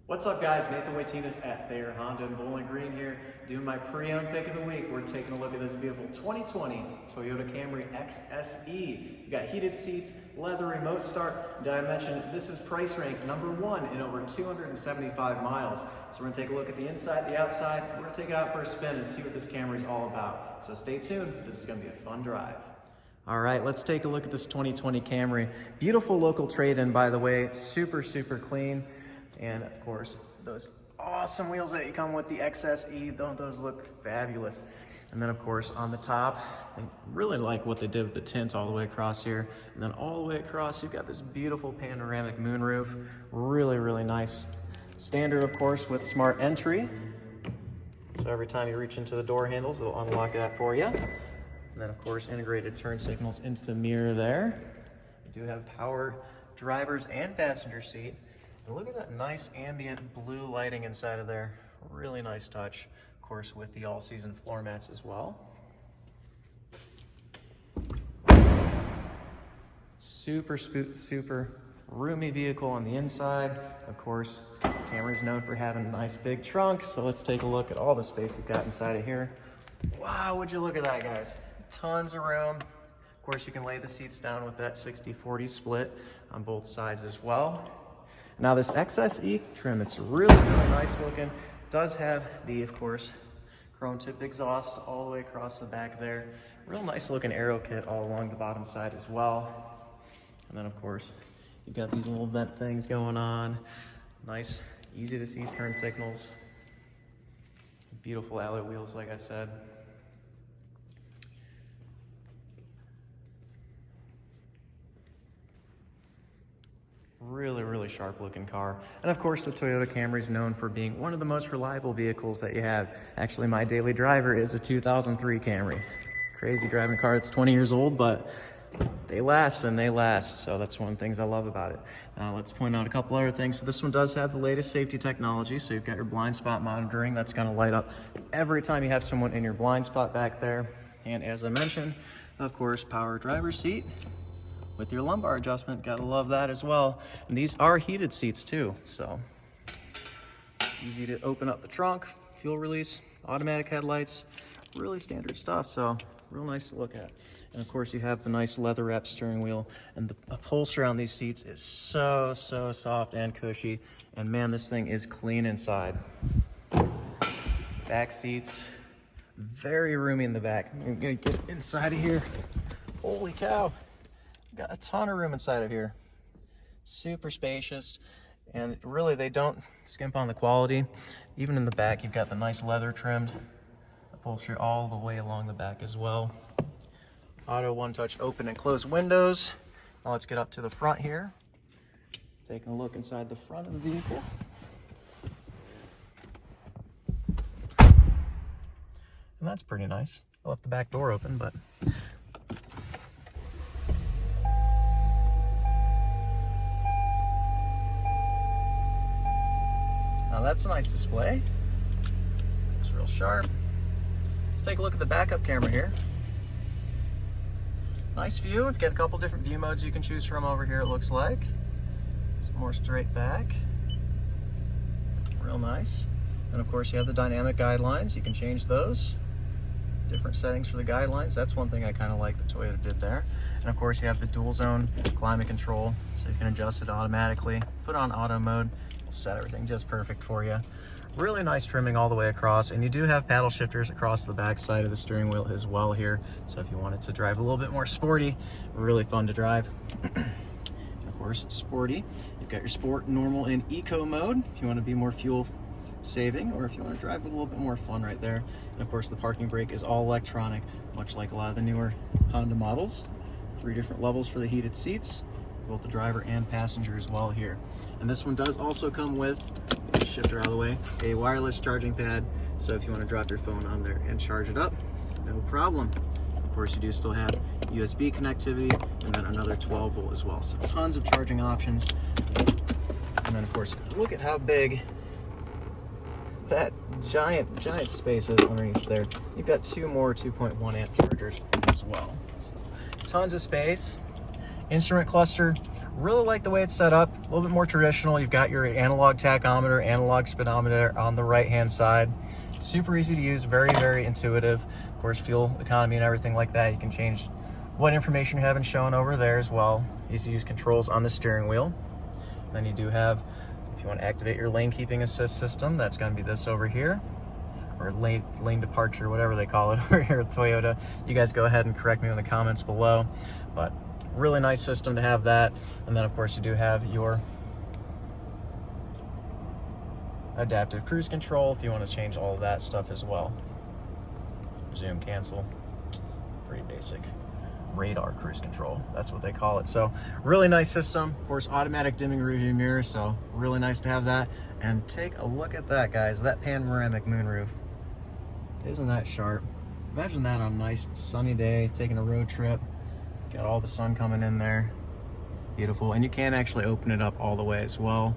What's up guys, Nathan Waitinas at Thayer Honda in Bowling Green here, doing my pre-owned pick of the week. We're taking a look at this beautiful 2020 Toyota Camry XSE. You got heated seats, leather remote start. Did I mention this is price ranked #1 in over 275 miles. So we're gonna take a look at the inside, the outside. We're gonna take it out for a spin and see what this Camry is all about. So stay tuned, this is gonna be a fun drive. All right, let's take a look at this 2020 Camry. Beautiful local trade-in, by the way. It's super clean. And of course, those awesome wheels that come with the XSE, those look fabulous. And then of course, on the top, I really like what they did with the tint all the way across here. And then all the way across, you've got this beautiful panoramic moonroof. Really nice. Standard, of course, with smart entry. So every time you reach into the door handles, it'll unlock that for you. And then of course, integrated turn signals into the mirror there. You do have power driver's and passenger seat. And look at that nice ambient blue lighting inside of there. Really nice touch. Of course, with the all-season floor mats as well. Super roomy vehicle on the inside. Of course, Camry's known for having a nice big trunk. So let's take a look at all the space you've got inside of here. Wow, would you look at that, guys? Tons of room. Of course, you can lay the seats down with that 60-40 split on both sides as well. Now this XSE trim, it's really nice looking. Does have the, of course, chrome tipped exhaust all the way across the back there. Real nice looking aero kit all along the bottom side as well. And then of course, you've got these little vent things going on. Nice, easy to see turn signals. Beautiful alloy wheels, like I said. Really sharp looking car. And of course, the Toyota Camry is known for being one of the most reliable vehicles that you have. Actually, my daily driver is a 2003 Camry. Crazy driving car. It's 20 years old, but they last and they last. So that's one of the things I love about it. Now let's point out a couple other things. So this one does have the latest safety technology. So you've got your blind spot monitoring. That's going to light up every time you have someone in your blind spot back there. And as I mentioned, of course, power driver's seat with your lumbar adjustment. Gotta love that as well. And these are heated seats too, so easy to open up the trunk, fuel release, automatic headlights, really standard stuff, so real nice to look at. And of course you have the nice leather wrapped steering wheel, and the upholstery on these seats is so soft and cushy. And man, this thing is clean inside. Back seats, very roomy in the back. I'm gonna get inside of here. Holy cow. Got a ton of room inside of here. Super spacious, and really they don't skimp on the quality. Even in the back, you've got the nice leather trimmed upholstery all the way along the back as well. Auto one-touch open and close windows. Now let's get up to the front here. Taking a look inside the front of the vehicle. And that's pretty nice. I left the back door open, but now that's a nice display. Looks real sharp. Let's take a look at the backup camera here. Nice view. We've got a couple different view modes you can choose from over here, it looks like. Some more straight back. Real nice. And of course you have the dynamic guidelines. You can change those. Different settings for the guidelines. That's one thing I kind of like the Toyota did there. And of course you have the dual zone climate control, so you can adjust it automatically. Put on auto mode. Set everything just perfect for you. Really nice trimming all the way across, and you do have paddle shifters across the back side of the steering wheel as well here. So if you wanted to drive a little bit more sporty, really fun to drive. Of course, sporty. You've got your sport, normal, and eco mode if you want to be more fuel saving, or if you want to drive with a little bit more fun right there. And of course, the parking brake is all electronic, much like a lot of the newer Honda models. 3 different levels for the heated seats, both the driver and passenger as well here. And this one does also come with, shift her out of the way, a wireless charging pad. So if you want to drop your phone on there and charge it up, no problem. Of course, you do still have USB connectivity, and then another 12 volt as well. So tons of charging options. And then of course, look at how big that giant space is underneath there. You've got 2 more 2.1 amp chargers as well. So tons of space. Instrument cluster, really like the way it's set up. A little bit more traditional. You've got your analog tachometer, analog speedometer on the right-hand side. Super easy to use, very, very intuitive. Of course, fuel economy and everything like that. You can change what information you haven't shown over there as well. Easy to use controls on the steering wheel. Then you do have, if you want to activate your lane keeping assist system, that's going to be this over here, or lane departure, whatever they call it over here at Toyota. You guys go ahead and correct me in the comments below, but really nice system to have that. And then of course you do have your adaptive cruise control if you want to change all of that stuff as well. Zoom, cancel, pretty basic. Radar cruise control, that's what they call it. So really nice system. Of course, automatic dimming rearview mirror, so really nice to have that. And take a look at that, guys, that panoramic moonroof. Isn't that sharp? Imagine that on a nice sunny day, taking a road trip. Got all the sun coming in there. Beautiful. And you can actually open it up all the way as well.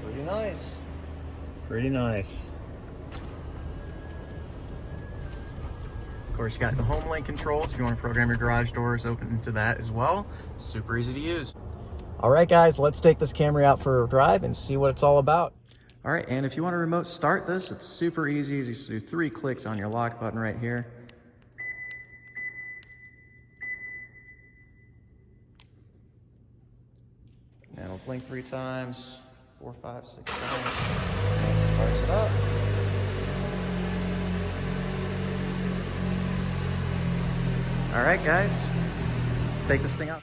Pretty nice. Pretty nice. Of course, you got the home link controls if you want to program your garage doors open into that as well. Super easy to use. All right, guys, let's take this Camry out for a drive and see what it's all about. All right, and if you want to remote start this, it's super easy. You just do 3 clicks on your lock button right here. And it'll blink 3 times, 4, 5, 6 times, and it starts it up. All right, guys, let's take this thing out.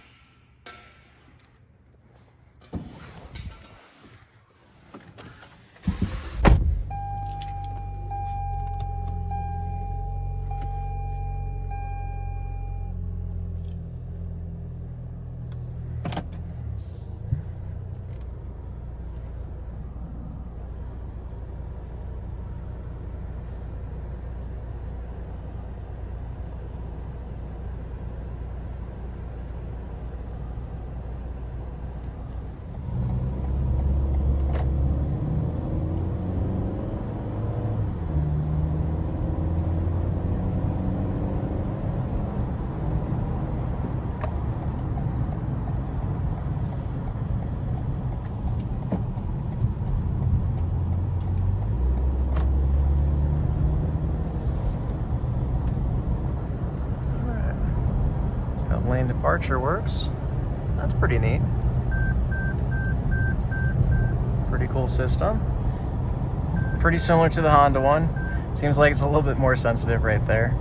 Lane departure works. That's pretty neat. Pretty cool system. Pretty similar to the Honda one. Seems like it's a little bit more sensitive right there.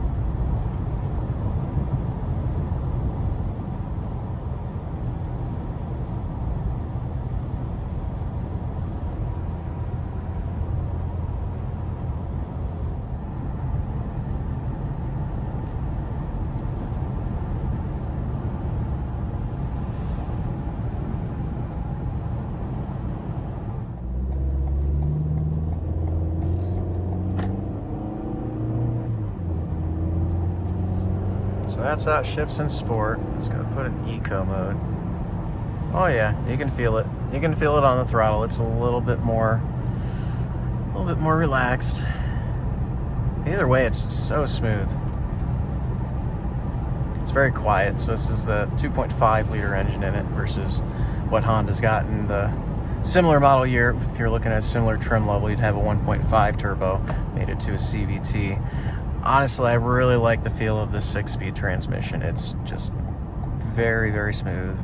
So that's how it shifts in sport. Let's go put it in eco mode. Oh yeah, you can feel it. You can feel it on the throttle. It's a little bit more relaxed. Either way, it's so smooth. It's very quiet. So this is the 2.5 liter engine in it versus what Honda's got in the similar model year. If you're looking at a similar trim level, you'd have a 1.5 turbo, made it to a CVT. Honestly, I really like the feel of this 6-speed transmission. It's just very, very smooth.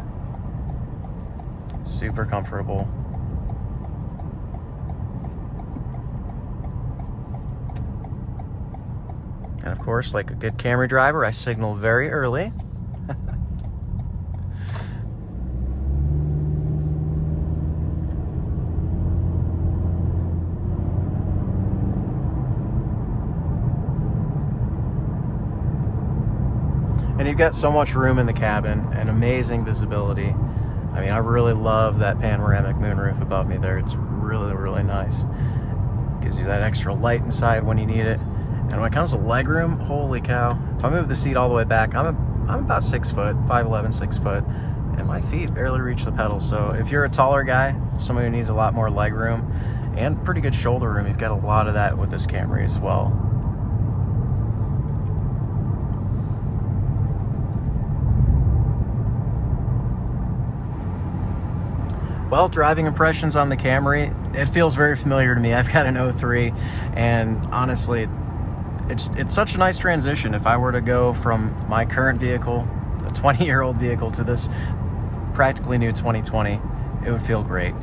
Super comfortable. And of course, like a good Camry driver, I signal very early. And you've got so much room in the cabin and amazing visibility. I mean, I really love that panoramic moonroof above me there. It's really, really nice. Gives you that extra light inside when you need it. And when it comes to legroom, holy cow. If I move the seat all the way back, I'm about 6 foot, 5'11", 6 foot, and my feet barely reach the pedals. So if you're a taller guy, somebody who needs a lot more legroom, and pretty good shoulder room. You've got a lot of that with this Camry as well. Well, driving impressions on the Camry, it feels very familiar to me. I've got an 03, and honestly, it's such a nice transition. If I were to go from my current vehicle, a 20-year-old vehicle, to this practically new 2020, it would feel great.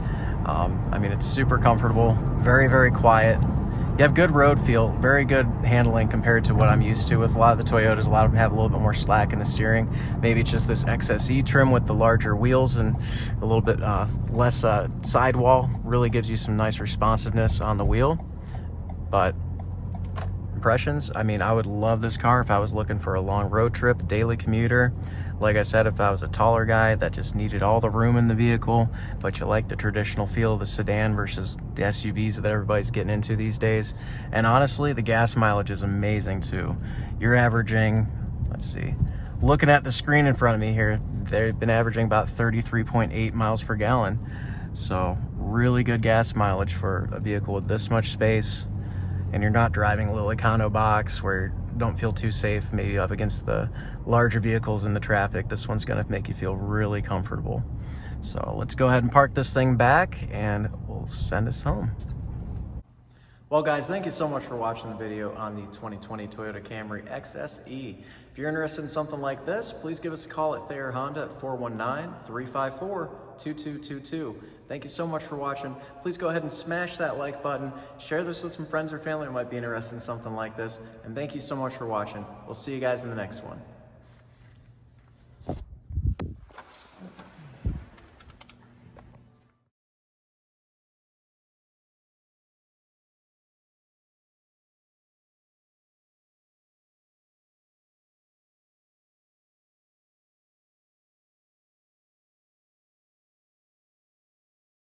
I mean, it's super comfortable, very, very quiet. You have good road feel, very good handling compared to what I'm used to with a lot of the Toyotas. A lot of them have a little bit more slack in the steering. Maybe it's just this XSE trim with the larger wheels and a little bit less sidewall really gives you some nice responsiveness on the wheel. But impressions, I mean, I would love this car if I was looking for a long road trip, daily commuter. Like I said, if I was a taller guy that just needed all the room in the vehicle, but you like the traditional feel of the sedan versus the SUVs that everybody's getting into these days. And honestly, the gas mileage is amazing too. You're averaging, let's see, looking at the screen in front of me here, they've been averaging about 33.8 miles per gallon. So really good gas mileage for a vehicle with this much space. And you're not driving a little econo box where you don't feel too safe, maybe up against the larger vehicles in the traffic. This one's gonna make you feel really comfortable. So let's go ahead and park this thing back and we'll send us home. Well guys, thank you so much for watching the video on the 2020 Toyota Camry XSE. If you're interested in something like this, please give us a call at Thayer Honda at 419-354-2222. Thank you so much for watching. Please go ahead and smash that like button. Share this with some friends or family who might be interested in something like this. And thank you so much for watching. We'll see you guys in the next one.